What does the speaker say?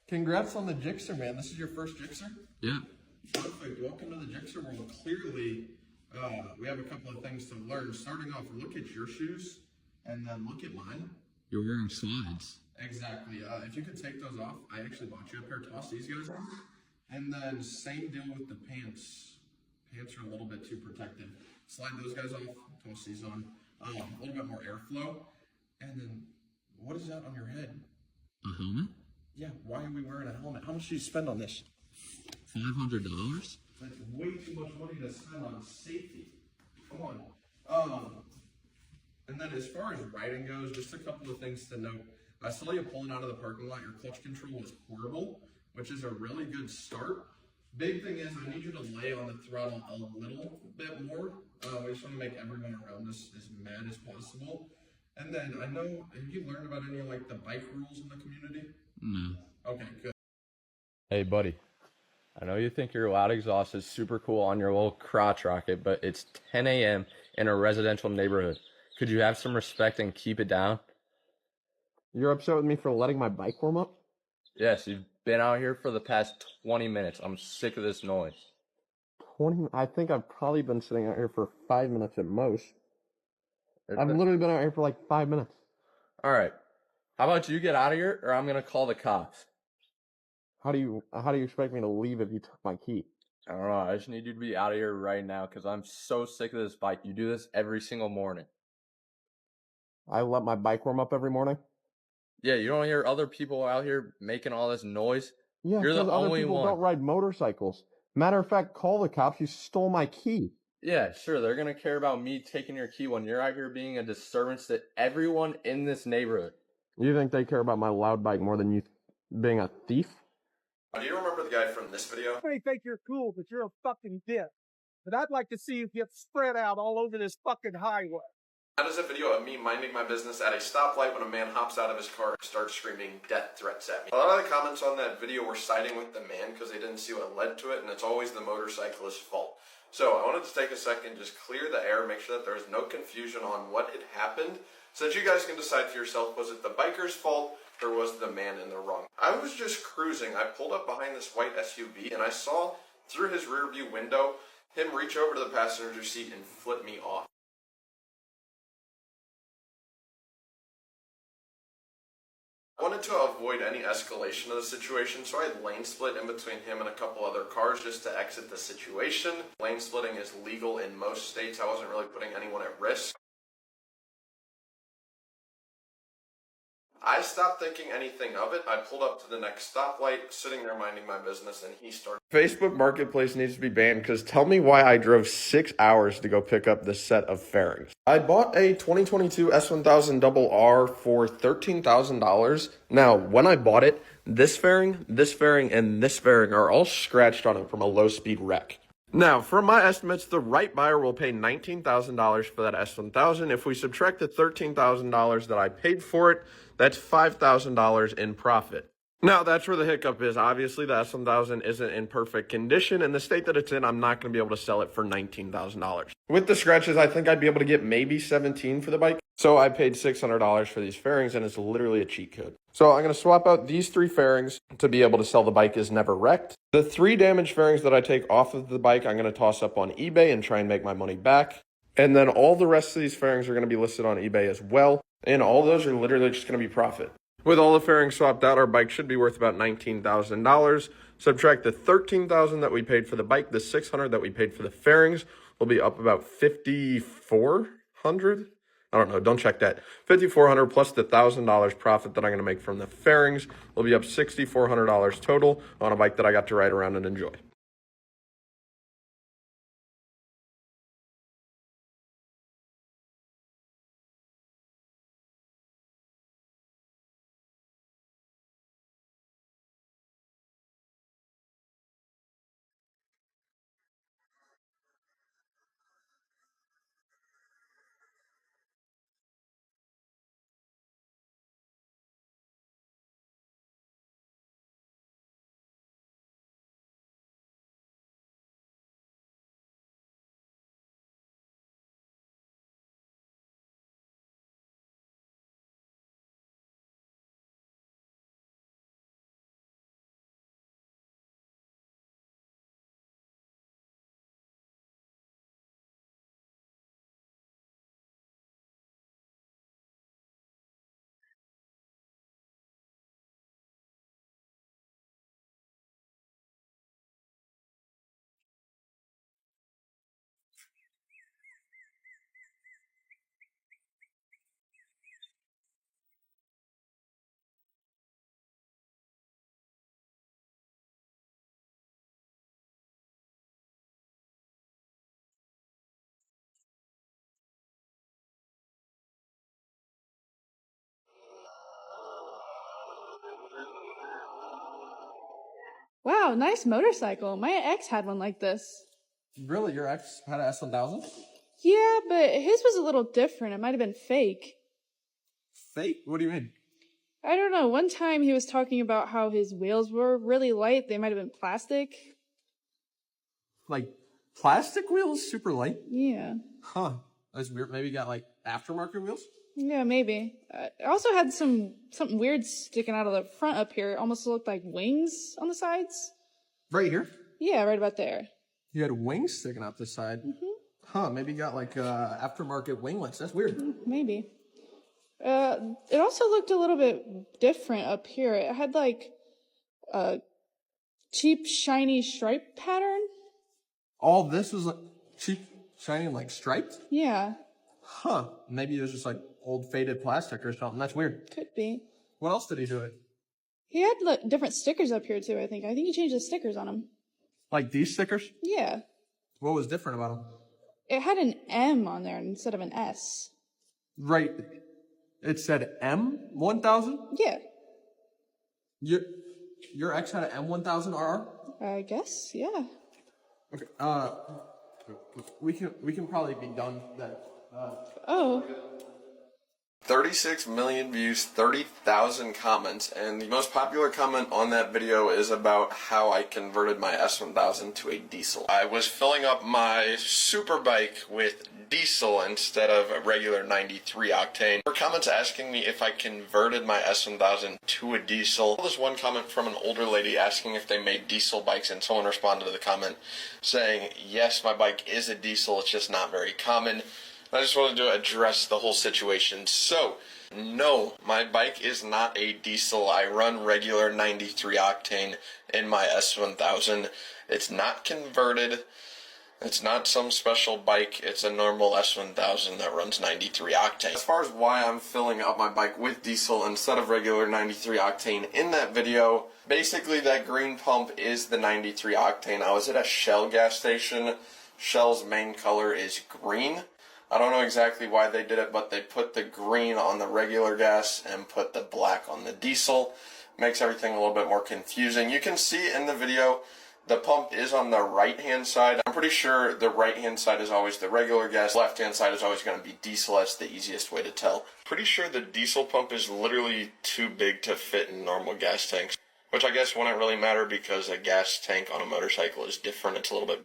Congrats on the Gixxer, man. This is your first Gixxer? Yeah. Perfect. Welcome to the Gixxer world. Clearly, we have a couple of things to learn. Starting off, look at your shoes, and then look at mine. You're wearing slides. Exactly. If you could take those off, I actually bought you a pair. Toss these guys on. And then same deal with the pants. Pants are a little bit too protected. Slide those guys off. Toss these on. A little bit more airflow. And then, what is that on your head? A helmet? Yeah, why are we wearing a helmet? How much do you spend on this? $500? That's way too much money to spend on safety. Come on. And then as far as riding goes, just a couple of things to note. I saw you pulling out of the parking lot. Your clutch control was horrible, which is a really good start. Big thing is I need you to lay on the throttle a little bit more. We just want to make everyone around us as mad as possible. And then I know, have you learned about any like the bike rules in the community? No. Okay, good. Hey, buddy. I know you think your loud exhaust is super cool on your little crotch rocket, but it's 10 a.m. in a residential neighborhood. Could you have some respect and keep it down? You're upset with me for letting my bike warm up? Yes, you've been out here for the past 20 minutes. I'm sick of this noise. 20? I think I've probably been sitting out here for 5 minutes at most. I've literally been out here for like 5 minutes. All right. How about you get out of here, or I'm going to call the cops. How do you expect me to leave if you took my key? I don't know. I just need you to be out of here right now because I'm so sick of this bike. You do this every single morning. I let my bike warm up every morning? Yeah, you don't hear other people out here making all this noise? Yeah, You're the because other only people one. don't ride motorcycles. Matter of fact, call the cops. You stole my key. Yeah, sure. They're going to care about me taking your key when you're out here being a disturbance to everyone in this neighborhood. You think they care about my loud bike more than you being a thief? Do you remember the guy from this video? You may think you're cool, but you're a fucking dick. But I'd like to see you get spread out all over this fucking highway. That is a video of me minding my business at a stoplight when a man hops out of his car and starts screaming death threats at me. A lot of the comments on that video were siding with the man because they didn't see what led to it, and it's always the motorcyclist's fault. So I wanted to take a second, just clear the air, make sure that there is no confusion on what had happened, so that you guys can decide for yourself, was it the biker's fault or was the man in the wrong? I was just cruising. I pulled up behind this white SUV and I saw through his rear view window him reach over to the passenger seat and flip me off. I wanted to avoid any escalation of the situation, so I lane split in between him and a couple other cars just to exit the situation. Lane splitting is legal in most states. I wasn't really putting anyone at risk. I stopped thinking anything of it. I pulled up to the next stoplight, sitting there minding my business, and he started. Facebook Marketplace needs to be banned because tell me why I drove 6 hours to go pick up this set of fairings. I bought a 2022 S1000RR for $13,000. Now, when I bought it, this fairing, and this fairing are all scratched on it from a low-speed wreck. Now, from my estimates, the right buyer will pay $19,000 for that S1000. If we subtract the $13,000 that I paid for it, that's $5,000 in profit. Now, that's where the hiccup is. Obviously, the S1000 isn't in perfect condition. In the state that it's in, I'm not going to be able to sell it for $19,000. With the scratches, I think I'd be able to get maybe $17,000 for the bike. So I paid $600 for these fairings, and it's literally a cheat code. So I'm going to swap out these 3 fairings to be able to sell the bike is never wrecked. The 3 damaged fairings that I take off of the bike, I'm going to toss up on eBay and try and make my money back. And then all the rest of these fairings are going to be listed on eBay as well. And all those are literally just going to be profit. With all the fairings swapped out, our bike should be worth about $19,000. Subtract the $13,000 that we paid for the bike, the $600 that we paid for the fairings will be up about $5,400. I don't know, don't check that. $5,400 plus the $1,000 profit that I'm going to make from the fairings will be up $6,400 total on a bike that I got to ride around and enjoy. Wow, nice motorcycle. My ex had one like this. Really? Your ex had an S1000? Yeah, but his was a little different. It might have been fake. Fake? What do you mean? I don't know. One time he was talking about how his wheels were really light. They might have been plastic. Like plastic wheels, super light? Yeah. Huh. That's weird. Maybe you got like aftermarket wheels? Yeah, maybe. It also had something weird sticking out of the front up here. It almost looked like wings on the sides. Right here? Yeah, right about there. You had wings sticking out the side. Huh, maybe you got like aftermarket winglets. That's weird. Maybe. It also looked a little bit different up here. It had like a cheap, shiny stripe pattern. All this was like cheap, shiny, and like striped? Yeah, Huh. Maybe it was just like old faded plastic or something. That's weird. could be. What else did he do it? He had like, different stickers up here too, I think. I think he changed the stickers on them. Like these stickers? Yeah. What was different about them? It had an M on there instead of an S. Right. It said M1000? Yeah, Your ex had an M1000RR? I guess, yeah. Okay. We can probably be done then. Oh, 36 million views, 30,000 comments, and the most popular comment on that video is about how I converted my S1000 to a diesel. I was filling up my super bike with diesel instead of a regular 93 octane. There were comments asking me if I converted my S1000 to a diesel. There was one comment from an older lady asking if they made diesel bikes, and someone responded to the comment saying, yes, my bike is a diesel, it's just not very common. I just wanted to address the whole situation. So, no, my bike is not a diesel. I run regular 93 octane in my S1000. It's not converted. It's not some special bike. It's a normal S1000 that runs 93 octane. As far as why I'm filling up my bike with diesel instead of regular 93 octane in that video, basically that green pump is the 93 octane. I was at a Shell gas station. Shell's main color is green. I don't know exactly why they did it, but they put the green on the regular gas and put the black on the diesel. Makes everything a little bit more confusing. You can see in the video, the pump is on the right-hand side. I'm pretty sure the right-hand side is always the regular gas. Left-hand side is always going to be diesel. That's the easiest way to tell. Pretty sure the diesel pump is literally too big to fit in normal gas tanks, which I guess wouldn't really matter because a gas tank on a motorcycle is different. It's a little bit